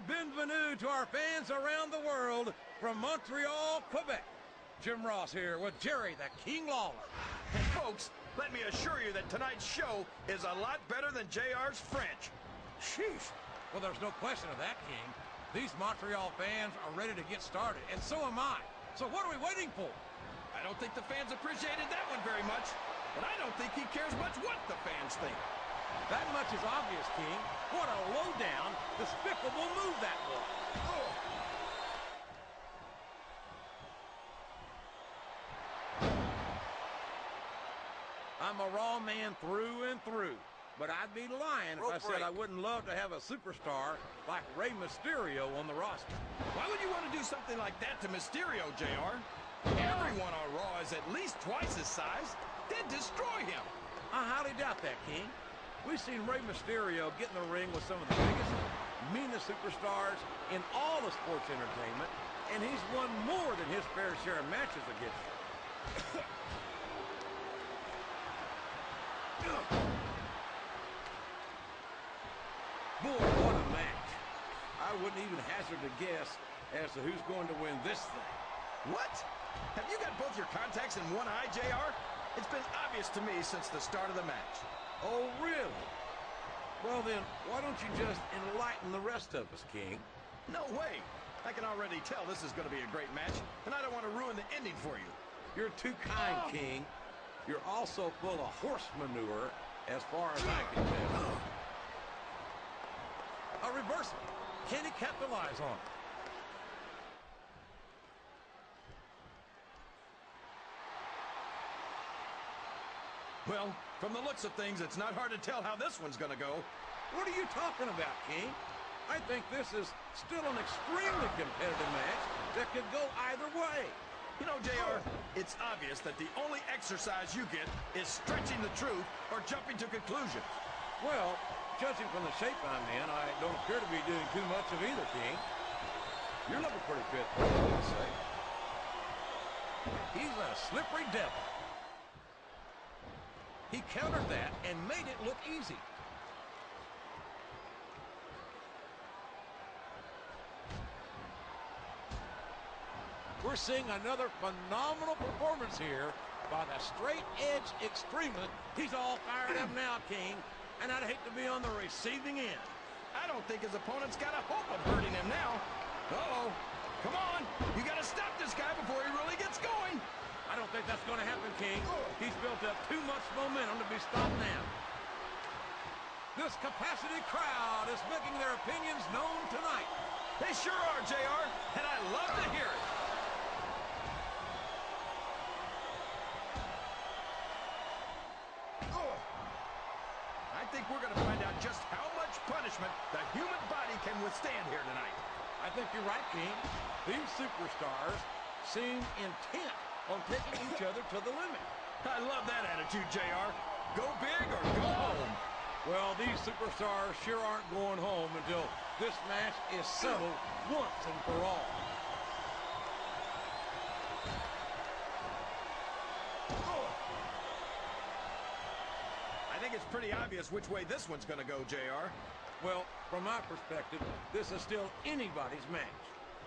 bienvenue to our fans around the world from Montreal, Quebec. Jim Ross here with Jerry the King Lawler. And folks, let me assure you that tonight's show is a lot better than JR's French. Sheesh. Well, there's no question of that, King. These Montreal fans are ready to get started, and so am I. So what are we waiting for? I don't think the fans appreciated that one very much, but I don't think he cares much what the fans think. That much is obvious, King. What a low-down, despicable move that was. I'm a Raw man through and through, but I'd be lying if I said I wouldn't love to have a superstar like Rey Mysterio on the roster. Why would you want to do something like that to Mysterio, JR? Everyone on Raw is at least twice his size. Then destroy him. I highly doubt that, King. We've seen Rey Mysterio get in the ring with some of the biggest, meanest superstars in all of sports entertainment, and he's won more than his fair share of matches against them. Boy, what a match. I wouldn't even hazard a guess as to who's going to win this thing. What? Have you got both your contacts in one eye, JR? It's been obvious to me since the start of the match. Oh, really? Well, then, why don't you just enlighten the rest of us, King? No way. I can already tell this is going to be a great match, and I don't want to ruin the ending for you. You're too kind, King. You're also full of horse manure, as far as I can tell. A reversal. Can he capitalize on it? Well, from the looks of things, it's not hard to tell how this one's gonna go. What are you talking about, King? I think this is still an extremely competitive match that could go either way. You know, JR, it's obvious that the only exercise you get is stretching the truth or jumping to conclusions. Well, judging from the shape I'm in, I don't appear to be doing too much of either, King. You're looking pretty fit, I would say. He's a slippery devil. He countered that and made it look easy. We're seeing another phenomenal performance here by the straight-edge extremist. He's all fired up now, King, and I'd hate to be on the receiving end. I don't think his opponent's got a hope of hurting him now. Uh-oh. Come on. You got to stop this guy before he really gets going. I don't think that's going to happen, King. He's built up too much momentum to be stopped now. This capacity crowd is making their opinions known tonight. They sure are, JR, and I love to hear it. I think we're going to find out just how much punishment the human body can withstand here tonight. I think you're right, King. These superstars seem intent on taking each other to the limit. I love that attitude, JR. Go big or go home. Well, these superstars sure aren't going home until this match is settled once and for all. I think it's pretty obvious which way this one's going to go, JR. Well, from my perspective, this is still anybody's match.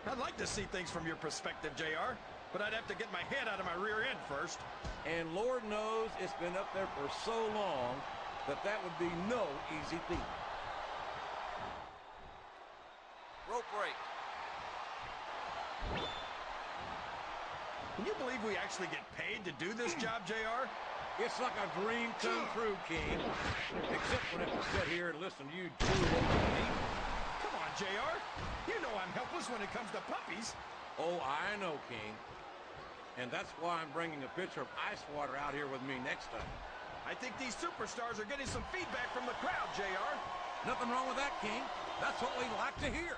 I'd like to see things from your perspective, JR. But I'd have to get my head out of my rear end first. And Lord knows it's been up there for so long that that would be no easy feat. Rope break. Can you believe we actually get paid to do this job, JR? It's like a dream come true, King. Except when I have to sit here and listen to you chew over me. Come on, JR. You know I'm helpless when it comes to puppies. Oh, I know, King. And that's why I'm bringing a pitcher of ice water out here with me next time. I think these superstars are getting some feedback from the crowd, JR. Nothing wrong with that, King. That's what we like to hear.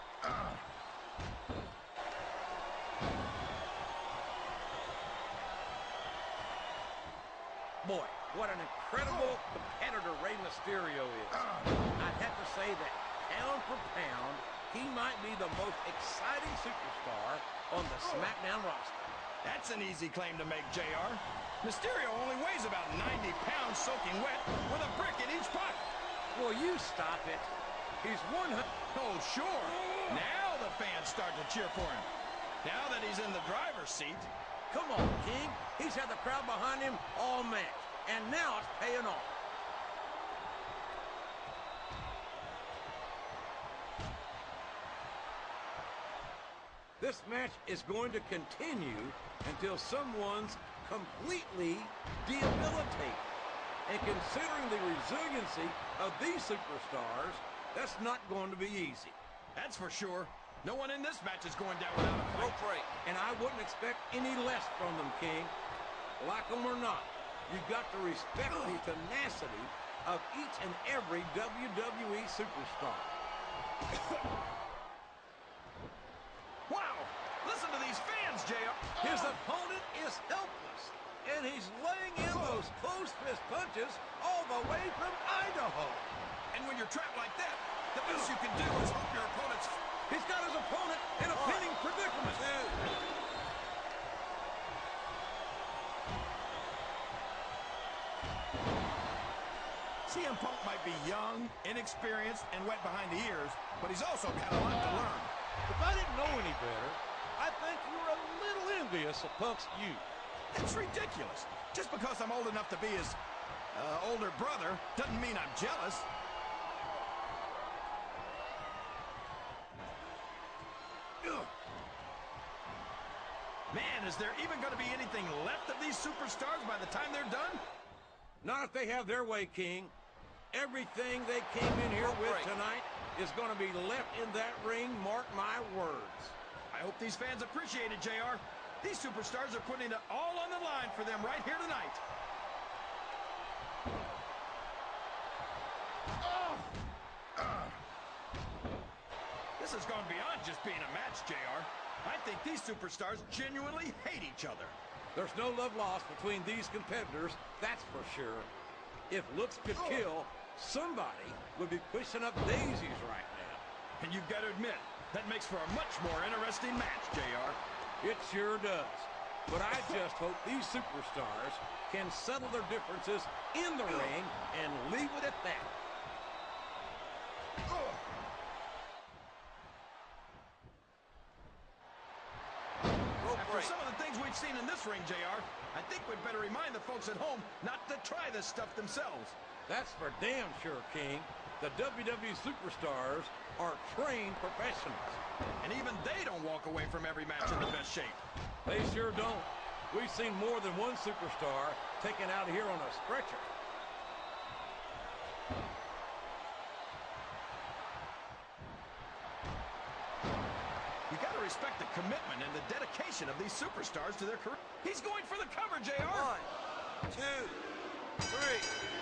Boy, what an incredible competitor Rey Mysterio is. I'd have to say that pound for pound, he might be the most exciting superstar on the SmackDown roster. That's an easy claim to make, JR. Mysterio only weighs about 90 pounds soaking wet with a brick in each pocket. Will you stop it? He's 100. Oh, sure. Now crowd start to cheer for him. Now that he's in the driver's seat. Come on, King. He's had the crowd behind him all match, and now it's paying off. This match is going to continue until someone's completely debilitated. And considering the resiliency of these superstars, that's not going to be easy. That's for sure. No one in this match is going down without a fight. Break. And I wouldn't expect any less from them, King. Like them or not, you've got to respect the tenacity of each and every WWE superstar. Wow! Listen to these fans, JR. His opponent is helpless, and he's laying in those close fist punches all the way from Idaho. And when you're trapped like that, the best you can do is hope your opponent's... He's got his opponent in a pinning predicament. CM Punk might be young, inexperienced, and wet behind the ears, but he's also got a lot to learn. If I didn't know any better, I think you were a little envious of Punk's youth. That's ridiculous. Just because I'm old enough to be his older brother doesn't mean I'm jealous. Man, is there even going to be anything left of these superstars by the time they're done? Not if they have their way, King. Everything they came in here with tonight is going to be left in that ring, mark my words. I hope these fans appreciate it, JR. These superstars are putting it all on the line for them right here tonight. This has gone beyond just being a match, JR. I think these superstars genuinely hate each other. There's no love lost between these competitors, that's for sure. If looks could kill, somebody would be pushing up daisies right now. And you've got to admit, that makes for a much more interesting match, JR. It sure does. But I just hope these superstars can settle their differences in the ring and leave it at that. After some of the things we've seen in this ring, JR, I think we'd better remind the folks at home not to try this stuff themselves. That's for damn sure, King. The WWE superstars are trained professionals. And even they don't walk away from every match in the best shape. They sure don't. We've seen more than one superstar taken out here on a stretcher. You got to respect the commitment and the dedication of these superstars to their career. He's going for the cover, JR. 1, 2, 3.